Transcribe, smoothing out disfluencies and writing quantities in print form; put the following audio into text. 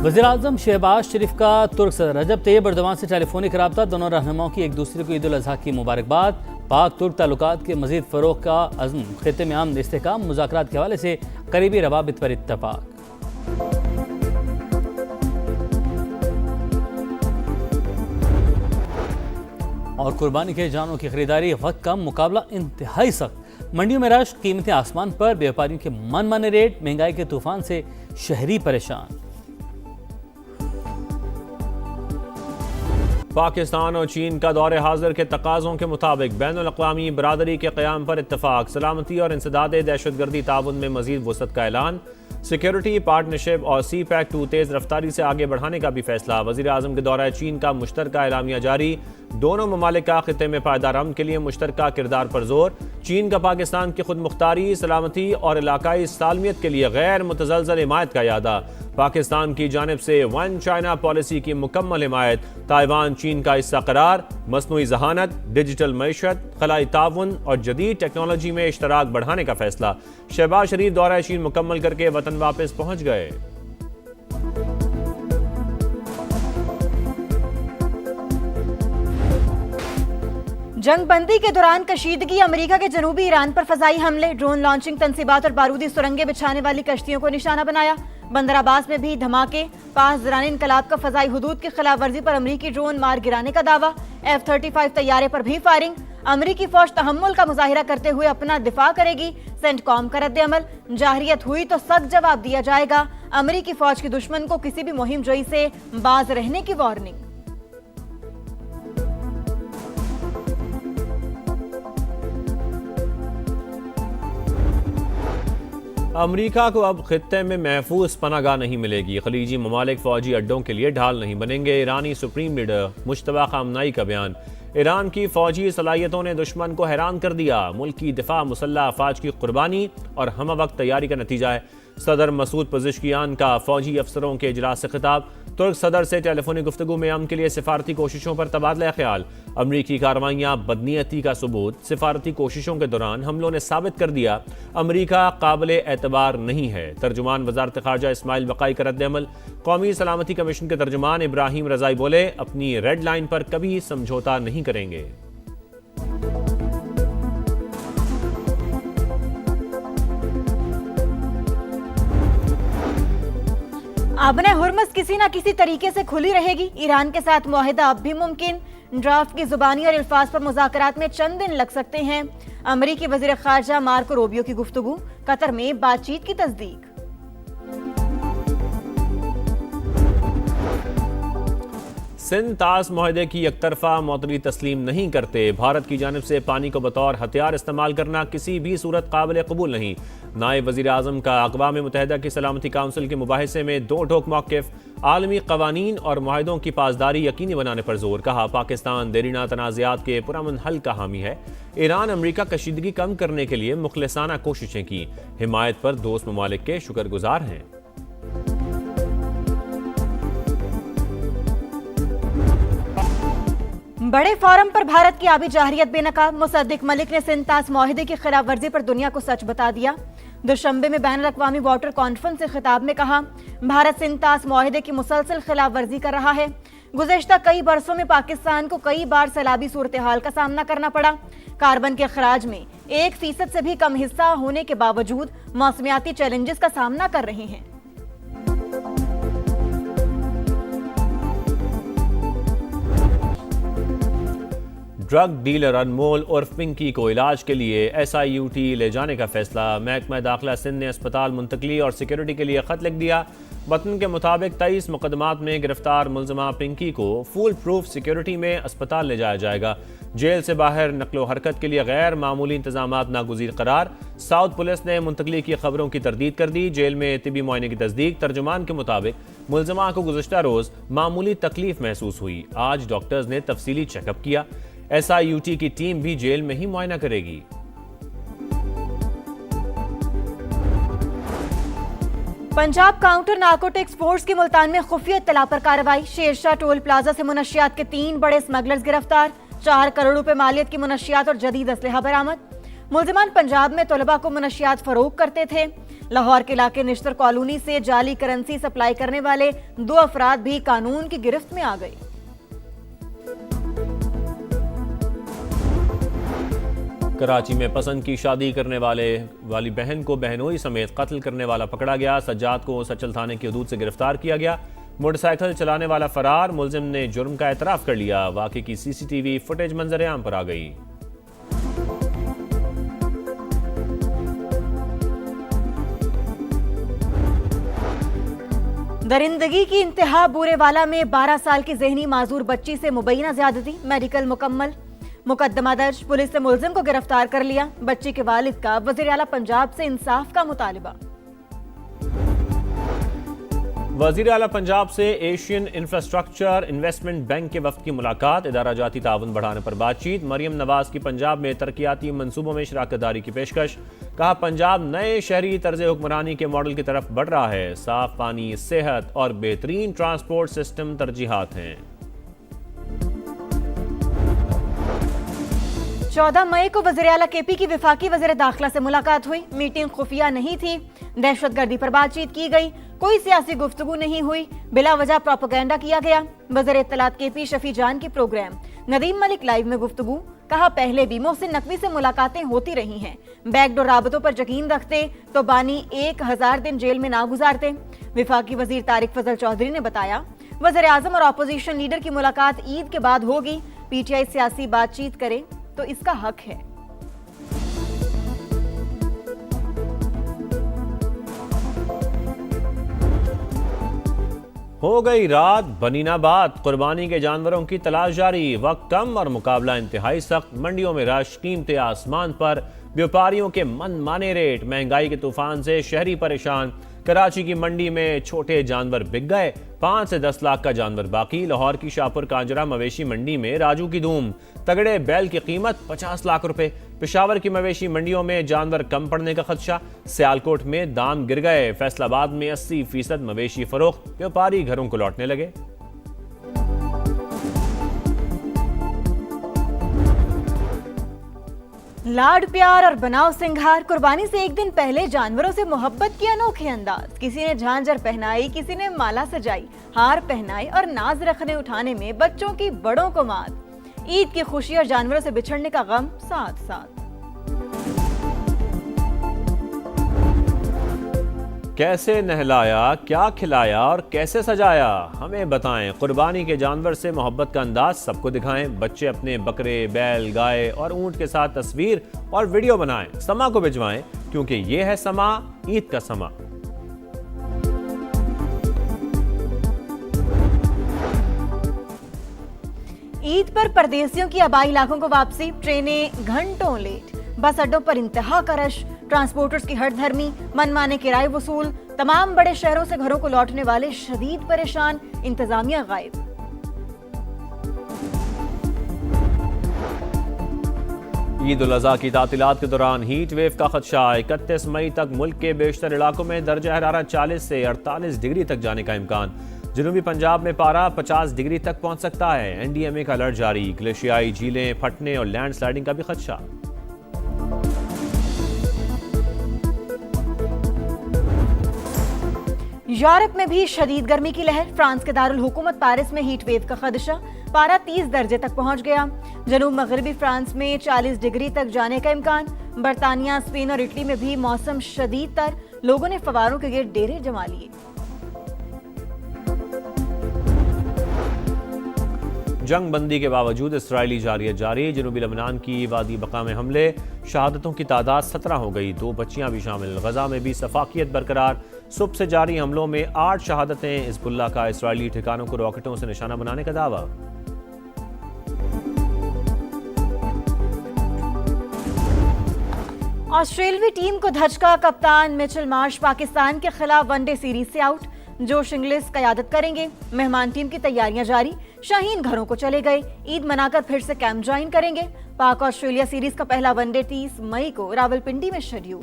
वज़ीर-ए-आज़म शहबाज शरीफ का तुर्क सदर रजब तैयब एर्दोगान से टेलीफोनिक रब्ता। दोनों रहनुमाओं की एक दूसरे को ईद उल अज़हा की मुबारकबाद। पाक तुर्क ताल्लुकात के मज़ीद फ़रोग़ का अज़्म। ख़ित्ते में अमन इस्तेहकाम मुज़ाकरात के हवाले से करीबी रवाबित पर इत्तफ़ाक़। और कुर्बानी के जानों की खरीदारी वक्त कम, मुकाबला इंतहाई सख्त। मंडियों में रश, कीमतें आसमान पर, व्यापारियों के मनमाने रेट, महंगाई के तूफान से शहरी परेशान। पाकिस्तान और चीन का दौरे हाजिर के तकाज़ों के मुताबिक बैनुल-अक़वामी बरादरी के क़याम पर इत्तफ़ाक़। सलामती और इंसदाद दहशतगर्दी ताउन में मज़ीद वसअत का ऐलान। सिक्योरिटी पार्टनरशिप और CPEC-2 तेज़ रफ्तारी से आगे बढ़ाने का भी फैसला। वज़ीर-ए-आज़म के दौरा चीन का मुश्तरका एलामिया जारी। दोनों ममालिक का ख़ित्ते में पायदार अमन के लिए मुश्तरका किरदार पर जोर। चीन का पाकिस्तान की खुद मुख्तारी, सलामती और इलाकाई सालमियत के लिए गैर मुतज़लज़ल हिमायत का यादा। पाकिस्तान की जानिब से वन चाइना पॉलिसी की मुकम्मल हिमायत। ताइवान चीन का हिस्सा करार। मसनूई ज़हानत, डिजिटल मईशत, खलाई ताउन और जदीद टेक्नोलॉजी में इश्तराक बढ़ाने का फैसला। शहबाज शरीफ दौरा चीन मुकम्मल करके वतन वापस पहुंच गए। जंगबंदी के दौरान कशीदगी। अमेरिका के जनूबी ईरान पर फजाई हमले, ड्रोन लॉन्चिंग तनसीबात और बारूदी सुरंगें बिछाने वाली कश्तियों को निशाना बनाया। बंदर अब्बास में भी धमाके। पास दौरान इनकलाब का फजाई हुदूद की खिलाफ वर्जी पर अमरीकी ड्रोन मार गिराने का दावा। F-35 तैयारे पर भी फायरिंग। अमरीकी फौज तहम्मुल का मुजाहिरा करते हुए अपना दिफा करेगी। सेंटकॉम का रद्द-ए-अमल। जाहिरियत हुई तो सख्त जवाब दिया जाएगा। अमरीकी फौज के दुश्मन को किसी भी मुहिम जोई से बाज रहने की वार्निंग। अमरीका को अब खित्ते में महफूज पनागाह नहीं मिलेगी। खलीजी ममालिक फौजी अड्डों के लिए ढाल नहीं बनेंगे। ईरानी सुप्रीम लीडर मुश्तबा खामनाई का बयान। ईरान की फौजी सलाहियतों ने दुश्मन को हैरान कर दिया। मुल्क की दिफा मुसल्लह अफवाज की कुर्बानी और हम वक्त तैयारी का नतीजा है। सदर मसूद पज़िशकियान का फौजी अफसरों के इजलास से खिताब। तुर्क सदर से टेलीफोनिक गुफ्तगू में अमन के लिए सिफारती कोशिशों पर तबादला ख्याल। अमरीकी कार्रवाइयाँ बदनीयती का सबूत। सिफारती कोशिशों के दौरान हमलों ने साबित कर दिया अमरीका काबिल एतबार नहीं है। तर्जुमान वजारत ख़ारजा इस्माइल बक़ाई का रद्द-ए-अमल। कौमी सलामती कमीशन के तर्जुमान इब्राहिम रज़ाई बोले, अपनी रेड लाइन पर कभी समझौता नहीं करेंगे। आबने हुर्मुज़ किसी न किसी तरीके से खुली रहेगी। ईरान के साथ मुआहिदा अब भी मुमकिन। ड्राफ्ट की जुबानी और अल्फाज पर मुज़ाकरात में चंद दिन लग सकते हैं। अमरीकी वज़ीर ख़ारजा मार्को रूबियो की गुफ्तगू। कतर में बातचीत की तस्दीक। सिंध तास मुआहदे की एकतरफा मौतरी तस्लीम नहीं करते। भारत की जानिब से पानी को बतौर हथियार इस्तेमाल करना किसी भी सूरत काबिल कबूल नहीं। नायब वज़ीर आज़म का अक़वाम मुत्तहिदा की सलामती काउंसिल के मुबाहिसे में दो टोक मौक़िफ़। आलमी क़वानीन और मुआहदों की पासदारी यकीनी बनाने पर जोर। कहा, पाकिस्तान देरीना तनाज़ात के पुरअमन हल का हामी है। ईरान अमरीका कशीदगी कम करने के लिए मुखलिसाना कोशिशें की। हिमायत पर दोस्त ममालिक के शुक्रगुजार हैं। बड़े फोरम पर भारत की आबी जाहिरियत बेनकाब। मुसद्दिक मलिक ने सिंध तास मुआहिदे की खिलाफ वर्जी पर दुनिया को सच बता दिया। दुशंबे में बैनुल अक़वामी वाटर कॉन्फ्रेंस से खिताब में कहा, भारत सिंध तास मुआहिदे की मुसलसल खिलाफ वर्जी कर रहा है। गुज़श्ता कई बरसों में पाकिस्तान को कई बार सैलाबी सूरत हाल का सामना करना पड़ा। कार्बन के अखराज में 1% से भी कम हिस्सा होने के बावजूद मौसमियाती चैलेंजेस का सामना कर रहे हैं। ड्रग डीलर अनमोल उर्फ पिंकी को इलाज के लिए SIUT ले जाने का फैसला। महकमा दाखिला सिंध ने अस्पताल मुंतकली और सिक्योरिटी के लिए खत लिख दिया। वतन के मुताबिक 23 मुकदमात में गिरफ्तार मुलजमा पिंकी को फुल प्रूफ सिक्योरिटी में अस्पताल ले जाया जाएगा। जेल से बाहर नकलो हरकत के लिए गैर मामूली इंतजामात नागुज़ीर करार। साउथ पुलिस ने मुंतकली की खबरों की तरदीद कर दी। जेल में तिबी मुआयने की तस्दीक। तर्जुमान के मुताबिक मुलजमा को गुज़श्ता रोज़ मामूली तकलीफ महसूस हुई। आज डॉक्टर्स ने तफसीली चेकअप किया। SIUT की टीम भी जेल में ही मुआयना करेगी। पंजाब काउंटर नार्कोटिक्स फोर्स की मुल्तान में खुफिया इत्तला पर कार्रवाई। शेरशाह टोल प्लाजा से मुनशियात के 3 बड़े स्मगलर्स गिरफ्तार। 4 करोड़ रुपए मालियत की मुनशियात और जदीद असलहा बरामद। मुलजिमान पंजाब में तलबा को मनशियात फरोख्त करते थे। लाहौर के इलाके निश्तर कॉलोनी से जाली करेंसी सप्लाई करने वाले 2 अफराद भी कानून की गिरफ्त में आ गए। कराची में पसंद की शादी करने वाली बहन को बहनोई समेत कत्ल करने वाला पकड़ा गया। सज्जाद को सचल थाने की हदूद से गिरफ्तार किया गया। मोटरसाइकिल चलाने वाला फरार, मुलजिम ने जुर्म का एतराफ कर लिया। वाक़े की सीसीटीवी फुटेज मंजर आम पर आ गई। दरिंदगी की इंतहा बूरेवाला में 12 साल की ज़हनी माजूर बच्ची से मुबैना ज़्यादती, मेडिकल मुकम्मल। मुकदमा दर्ज, पुलिस ने मुलजिम को गिरफ्तार कर लिया। बच्ची के वालिद का वज़ीर आला पंजाब से इंसाफ का मुतालिबा। वज़ीर आला पंजाब से एशियन इंफ्रास्ट्रक्चर इन्वेस्टमेंट बैंक के वफ्द की मुलाकात, इदारा जाती ताउन बढ़ाने पर बातचीत। मरियम नवाज की पंजाब में तरक्याती मंसूबों में शराकतदारी की पेशकश। कहा पंजाब नए शहरी तर्ज हुक्मरानी के मॉडल की तरफ बढ़ रहा है। साफ पानी, सेहत और बेहतरीन ट्रांसपोर्ट सिस्टम तरजीहात हैं। 14 मई को वज़ीर आला केपी की विफाकी वज़ीर दाखिला से मुलाकात हुई। मीटिंग खुफिया नहीं थी। दहशतगर्दी पर बातचीत की गई। कोई सियासी गुफ्तगू नहीं हुई। बिला वजह प्रोपेगेंडा किया गया। वज़ीर इत्तलात केपी शफी जान की प्रोग्राम। नदीम मलिक लाइव में गुफ्तगू। कहा पहले भी मोहसिन नकवी से मुलाकातें होती रही हैं। बैकडोर राबतों पर यकीन रखते तो बानी 1000 दिन जेल में ना गुजारते। विफाकी वज़ीर तारिक फजल चौधरी ने बताया वज़ीर आज़म और अपोजिशन लीडर की मुलाकात ईद के बाद होगी। पीटीआई सियासी बातचीत करे तो इसका हक है। हो गई रात, बनी ना बात। कुर्बानी के जानवरों की तलाश जारी। वक्त कम और मुकाबला इंतहाई सख्त। मंडियों में रश, कीमतें आसमान पर। व्यापारियों के मनमाने रेट। महंगाई के तूफान से शहरी परेशान। कराची की मंडी में छोटे जानवर बिक गए। 5 से 10 लाख का जानवर बाकी। लाहौर की शाहपुर कांजरा मवेशी मंडी में राजू की धूम। तगड़े बैल की कीमत 50 लाख रुपए। पेशावर की मवेशी मंडियों में जानवर कम पड़ने का खदशा। सियालकोट में दाम गिर गए। फैसलाबाद में 80% मवेशी फरोख्त। व्यापारी घरों को लौटने लगे। लाड प्यार और बनाव सिंगार। कुर्बानी से एक दिन पहले जानवरों से मोहब्बत की अनोखे अंदाज। किसी ने झांझर पहनाई, किसी ने माला सजाई, हार पहनाई और नाज रखने उठाने में बच्चों की बड़ों को मात। ईद की खुशी और जानवरों से बिछड़ने का गम साथ साथ। कैसे नहलाया, क्या खिलाया और कैसे सजाया, हमें बताएं। कुर्बानी के जानवर से मोहब्बत का अंदाज सबको दिखाएं। बच्चे अपने बकरे, बैल, गाय और ऊंट के साथ तस्वीर और वीडियो बनाएं। समा को भिजवाएं क्योंकि ये है समा, ईद का समा। ईद पर परदेसियों की आबाई इलाकों को वापसी। ट्रेनें घंटों लेट। बस अड्डों पर इंतहा का रश। ट्रांसपोर्टर्स की हड़धर्मी, मनमाने किराए वसूल। तमाम बड़े शहरों से घरों को लौटने वाले शदीद परेशान। इंतजामिया गायब। ईद उल अज़हा की तातीलात के दौरान हीट वेव का खदशा। 31 मई तक मुल्क के बेशतर इलाकों में दर्जा हरारत 40 से 48 डिग्री तक जाने का इम्कान। जनूबी पंजाब में पारा 50 डिग्री तक पहुंच सकता है। एनडीएमए का अलर्ट जारी। ग्लेशियाई झीलें फटने और लैंडस्लाइडिंग का भी खदशा। यूरोप में भी शदीद गर्मी की लहर। फ्रांस के दारुल हुकूमत पेरिस में हीट वेव का खदशा। पारा 30 दर्जे तक पहुंच गया। जनूब मगरबी फ्रांस में 40 डिग्री तक जाने का इम्कान। बरतानिया, स्पेन और इटली में भी मौसम शदीद तर। लोगों ने फवारों के गिर्द डेरे जमा लिए। जंग बंदी के बावजूद इसराइली जारियत जारी। जनूबी लबनान की वादी बका में हमले। शहादतों की तादाद 17 हो गई। 2 बच्चियां भी शामिल। गजा में भी सफाकियत बरकरार। सुबह से जारी हमलों में 8 शहादतें। हिज़्बुल्लाह का इसराइली ठिकानों को रॉकेटों से निशाना बनाने का दावा। ऑस्ट्रेलियाई टीम को धचका। कप्तान मिचेल मार्श पाकिस्तान के खिलाफ वनडे सीरीज से आउट। जोश इंग्लिस कयादत करेंगे। मेहमान टीम की तैयारियां जारी। शाहीन घरों को चले गए। ईद मनाकर फिर से कैंप ज्वाइन करेंगे। पाक ऑस्ट्रेलिया सीरीज का पहला वनडे 30 मई को रावलपिंडी में शेड्यूल।